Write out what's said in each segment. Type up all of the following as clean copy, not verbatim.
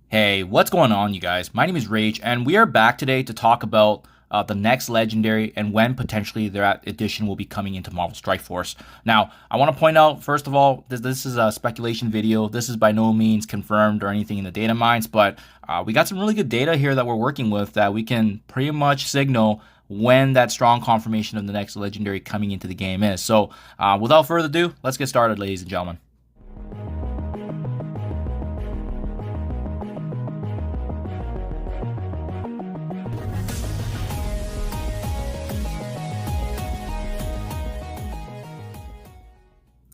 Hey, what's going on, you guys? My name is Rage, and we are back today to talk about the next legendary and when potentially that edition will be coming into Marvel Strike Force. Now, I want to point out, first of all, this is a speculation video. This is by no means confirmed or anything in the data mines, but we got some really good data here that we're working with that we can pretty much signal when that strong confirmation of the next legendary coming into the game is. So, without further ado, let's get started, ladies and gentlemen.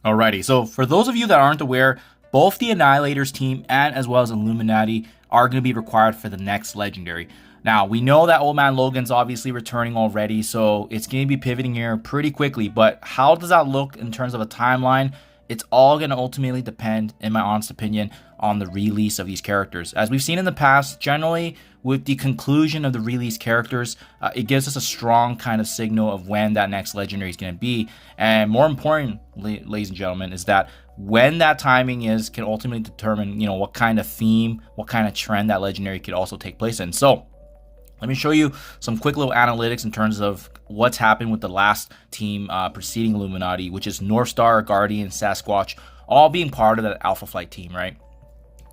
Alrighty, so for those of you that aren't aware, both the Annihilators team and as well as Illuminati are going to be required for the next legendary. Now, we know that Old Man Logan's obviously returning already, so it's going to be pivoting here pretty quickly, but how does that look in terms of a timeline? It's all going to ultimately depend, in my honest opinion, on the release of these characters. As we've seen in the past, generally, with the conclusion of the release characters, it gives us a strong kind of signal of when that next legendary is going to be. And more important, ladies and gentlemen, is that when that timing is can ultimately determine, what kind of theme, what kind of trend that legendary could also take place in. So let me show you some quick little analytics in terms of what's happened with the last team preceding Illuminati, which is North Star, Guardian, Sasquatch, all being part of that Alpha Flight team, right?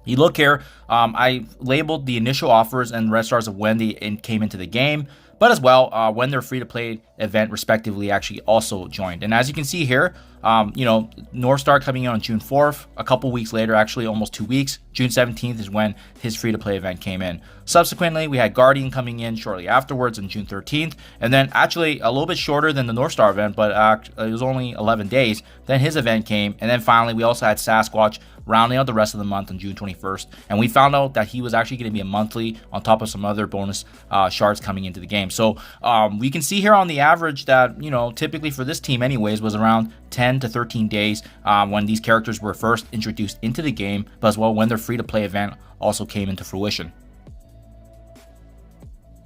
You look here, I labeled the initial offers and red stars of when they came into the game, but as well when their free-to-play event respectively actually also joined. And as you can see here, North Star coming in on June 4th, a couple weeks later, actually almost 2 weeks, June 17th is when his free-to-play event came in. Subsequently, we had Guardian coming in shortly afterwards on June 13th, and then actually a little bit shorter than the North Star event, but it was only 11 days. Then his event came, and then finally we also had Sasquatch rounding out the rest of the month on June 21st, and we found out that he was actually going to be a monthly on top of some other bonus shards coming into the game. So we can see here on the average that, typically for this team anyways, was around 10 to 13 days when these characters were first introduced into the game, but as well when their free-to-play event also came into fruition.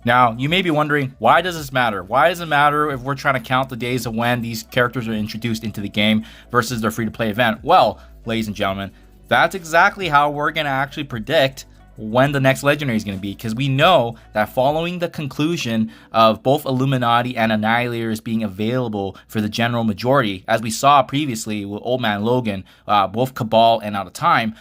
Now, you may be wondering, why does this matter? Why does it matter if we're trying to count the days of when these characters are introduced into the game versus their free-to-play event? Well, ladies and gentlemen, that's exactly how we're going to actually predict when the next legendary is going to be, because we know that following the conclusion of both Illuminati and Annihilators being available for the general majority, as we saw previously with Old Man Logan, both Cabal and Out of Time,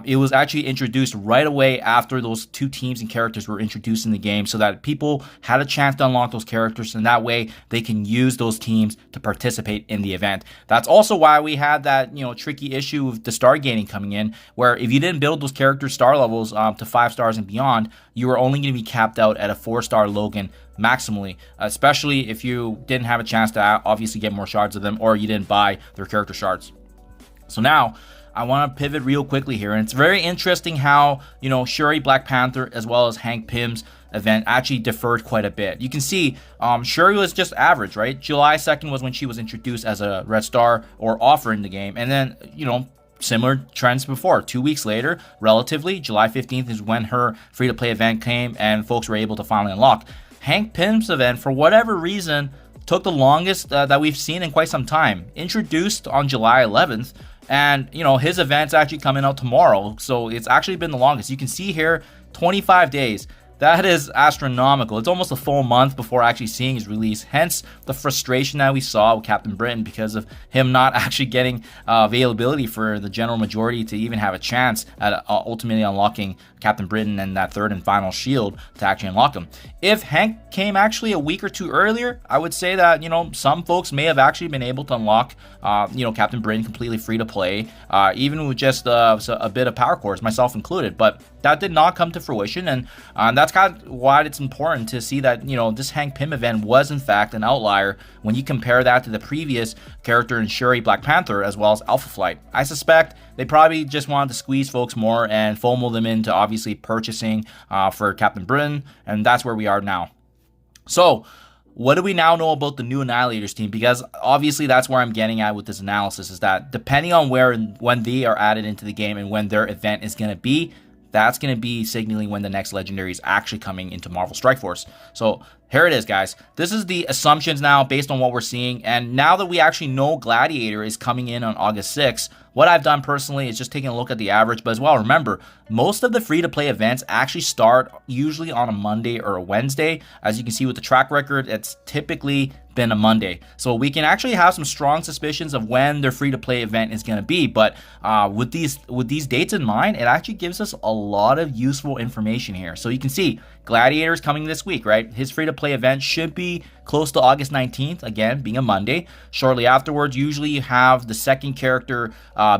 it was actually introduced right away after those two teams and characters were introduced in the game, so that people had a chance to unlock those characters, and that way they can use those teams to participate in the event. That's also why we had that tricky issue with the star gaining coming in, where if you didn't build those characters star levels to 5 stars and beyond, you were only going to be capped out at a 4-star Logan maximally, especially if you didn't have a chance to obviously get more shards of them, or you didn't buy their character shards. So now I want to pivot real quickly here, and it's very interesting how, Shuri Black Panther as well as Hank Pym's event actually deferred quite a bit. You can see Shuri was just average, right? July 2nd was when she was introduced as a red star or offer in the game, and then, similar trends before. 2 weeks later, relatively, July 15th is when her free-to-play event came and folks were able to finally unlock. Hank Pym's event, for whatever reason, took the longest that we've seen in quite some time. Introduced on July 11th, and, his event's actually coming out tomorrow. So it's actually been the longest. You can see here, 25 days. That is astronomical. It's almost a full month before actually seeing his release. Hence the frustration that we saw with Captain Britain because of him not actually getting availability for the general majority to even have a chance at ultimately unlocking Captain Britain and that third and final shield to actually unlock him. If Hank came actually a week or two earlier, I would say that, some folks may have actually been able to unlock, Captain Britain completely free to play, even with just a bit of power cores, myself included. But that did not come to fruition, and that's kind of why it's important to see that, this Hank Pym event was in fact an outlier when you compare that to the previous character in Shuri Black Panther as well as Alpha Flight. I suspect they probably just wanted to squeeze folks more and FOMO them into obviously purchasing for Captain Britain, and that's where we are now. So what do we now know about the new Annihilators team? Because obviously that's where I'm getting at with this analysis, is that depending on where and when they are added into the game and when their event is going to be, that's going to be signaling when the next legendary is actually coming into Marvel Strike Force. So here it is, guys. This is the assumptions now based on what we're seeing. And now that we actually know Gladiator is coming in on August 6th, what I've done personally is just taking a look at the average, but as well, remember, most of the free-to-play events actually start usually on a Monday or a Wednesday. As you can see with the track record, it's typically been a Monday. So we can actually have some strong suspicions of when their free-to-play event is going to be. But with these dates in mind, it actually gives us a lot of useful information here. So you can see Gladiators coming this week, right? His free-to-play event should be close to August 19th, again, being a Monday. Shortly afterwards, usually you have the second character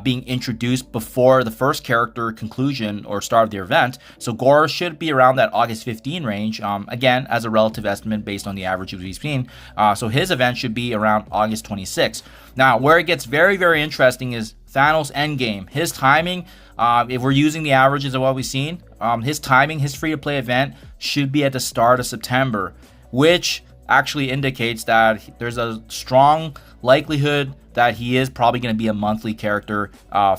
being introduced before the first character conclusion or start of the event. So Gore should be around that August 15 range, again, as a relative estimate based on the average we've seen. So his event should be around August 26th. Now, where it gets very, very interesting is Thanos Endgame. His timing, if we're using the averages of what we've seen, his timing, his free-to-play event should be at the start of September, which actually indicates that there's a strong likelihood that he is probably going to be a monthly character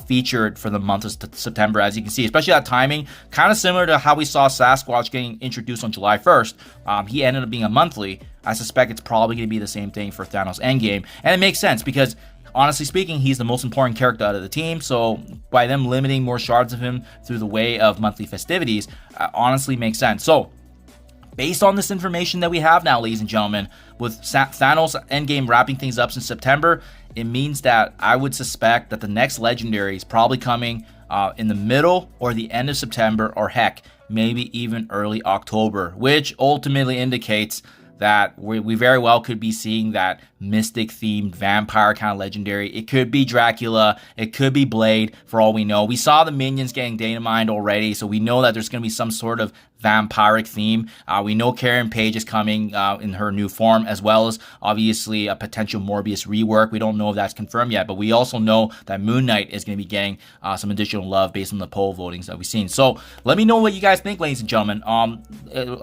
featured for the month of September, as you can see, especially that timing, kind of similar to how we saw Sasquatch getting introduced on July 1st. He ended up being a monthly. I suspect it's probably going to be the same thing for Thanos Endgame, and it makes sense because honestly speaking, he's the most important character out of the team, so by them limiting more shards of him through the way of monthly festivities, honestly makes sense. So based on this information that we have now, ladies and gentlemen, with Thanos Endgame wrapping things up in September, it means that I would suspect that the next legendary is probably coming in the middle or the end of September, or heck, maybe even early October, which ultimately indicates that we very well could be seeing that mystic-themed vampire kind of legendary. It could be Dracula. It could be Blade, for all we know. We saw the minions getting data-mined already, so we know that there's going to be some sort of vampiric theme. We know Karen Page is coming in her new form, as well as obviously a potential Morbius rework. We don't know if that's confirmed yet, but we also know that Moon Knight is going to be getting some additional love based on the poll votings that we've seen. So let me know what you guys think, ladies and gentlemen.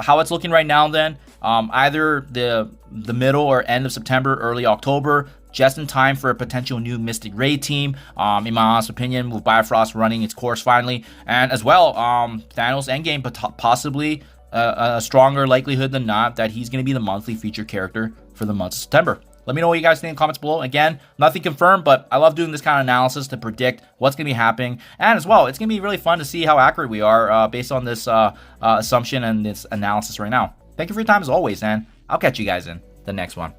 How it's looking right now then. Either the middle or end of September, early October, just in time for a potential new Mystic Raid team, in my honest opinion, with Bifrost running its course finally. And as well, Thanos Endgame, possibly a stronger likelihood than not that he's going to be the monthly feature character for the month of September. Let me know what you guys think in the comments below. Again, nothing confirmed, but I love doing this kind of analysis to predict what's going to be happening. And as well, it's going to be really fun to see how accurate we are based on this assumption and this analysis right now. Thank you for your time as always, and I'll catch you guys in the next one.